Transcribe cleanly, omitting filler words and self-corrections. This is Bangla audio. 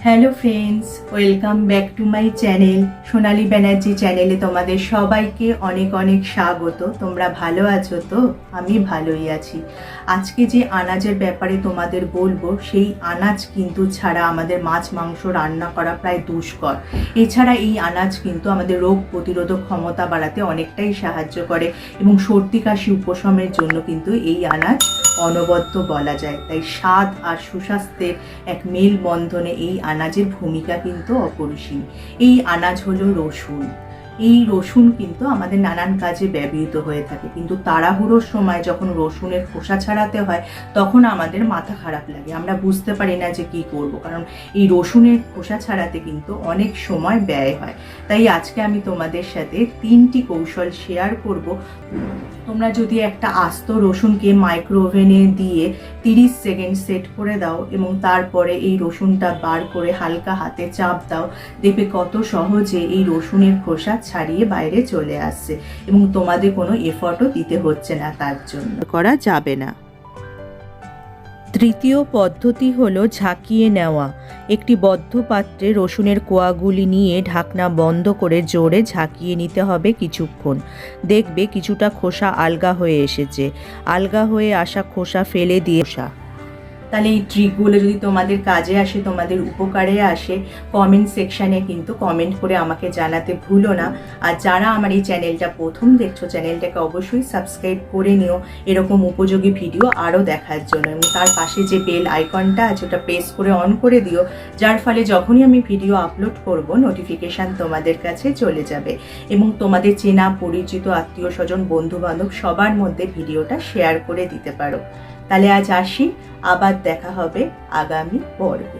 Hello friends, welcome back to my channel. Sonali Banerjee চ্যানেলে তোমাদের সবাইকে অনেক অনেক স্বাগত। তোমরা ভালো আছো তো? আমি ভালোই আছি। আজকে যে আনাজের ব্যাপারে তোমাদের বলবো, সেই আনাজ কিন্তু ছাড়া আমাদের মাছ মাংস রান্না করা প্রায় দুষ্কর। এছাড়া এই আনাজ কিন্তু আমাদের রোগ প্রতিরোধক ক্ষমতা বাড়াতে অনেকটাই সাহায্য করে এবং সর্দি কাশি উপশমের জন্য কিন্তু এই আনাজ অনবদ্য বলা যায়। তাই স্বাদ আর সুস্বাস্থ্যের এক মেলবন্ধনে এই আনাজের ভূমিকা কিন্তু অপরিসীম। এই আনাজ হলো রসুন। এই রসুন কিন্তু আমাদের নানান কাজে ব্যবহৃত হয়ে থাকে, কিন্তু তাড়াহুড়োর সময় যখন রসুনের খোসা ছাড়াতে হয় তখন আমাদের মাথা খারাপ লাগে, আমরা বুঝতে পারি না যে কি করব, কারণ এই রসুনের খোসা ছাড়াতে কিন্তু অনেক সময় ব্যয় হয়। তাই আজকে আমি তোমাদের সাথে 3টি কৌশল শেয়ার করব। তোমরা যদি একটা আস্ত রসুনকে মাইক্রো ওভেনে দিয়ে 30 সেকেন্ড সেট করে দাও এবং তারপরে এই রসুনটা বার করে হালকা হাতে চাপ দাও, দেখবে কত সহজে এই রসুনের খোসা ছাড়িয়ে বাইরে চলে আসছে এবং তোমাদের কোনো এফর্টও দিতে হচ্ছে না, তার জন্য করা যাবে না। তৃতীয় পদ্ধতি হলো ঝাঁকিয়ে নেওয়া। একটি বদ্ধ পাত্রে রসুনের কোয়াগুলি নিয়ে ঢাকনা বন্ধ করে জোরে ঝাঁকিয়ে নিতে হবে কিছুক্ষণ। দেখবে কিছুটা খোসা আলগা হয়ে এসেছে। আলগা হয়ে আসা খোসা ফেলে দিয়ে তাহলে এই ট্রিকগুলো যদি তোমাদের কাজে আসে, তোমাদের উপকারে আসে, কমেন্ট সেকশানে কিন্তু কমেন্ট করে আমাকে জানাতে ভুলো না। আর যারা আমার এই চ্যানেলটা প্রথম দেখছো, চ্যানেলটাকে অবশ্যই সাবস্ক্রাইব করে নিও এরকম উপযোগী ভিডিও আরও দেখার জন্য, এবং তার পাশে যে বেল আইকনটা আছে ওটা প্রেস করে অন করে দিও, যার ফলে যখনই আমি ভিডিও আপলোড করব নোটিফিকেশান তোমাদের কাছে চলে যাবে এবং তোমাদের চেনা পরিচিত আত্মীয় স্বজন বন্ধু বান্ধব সবার মধ্যে ভিডিওটা শেয়ার করে দিতে পারো। তাহলে আজ আসি, আবার দেখা হবে আগামী পর্বে।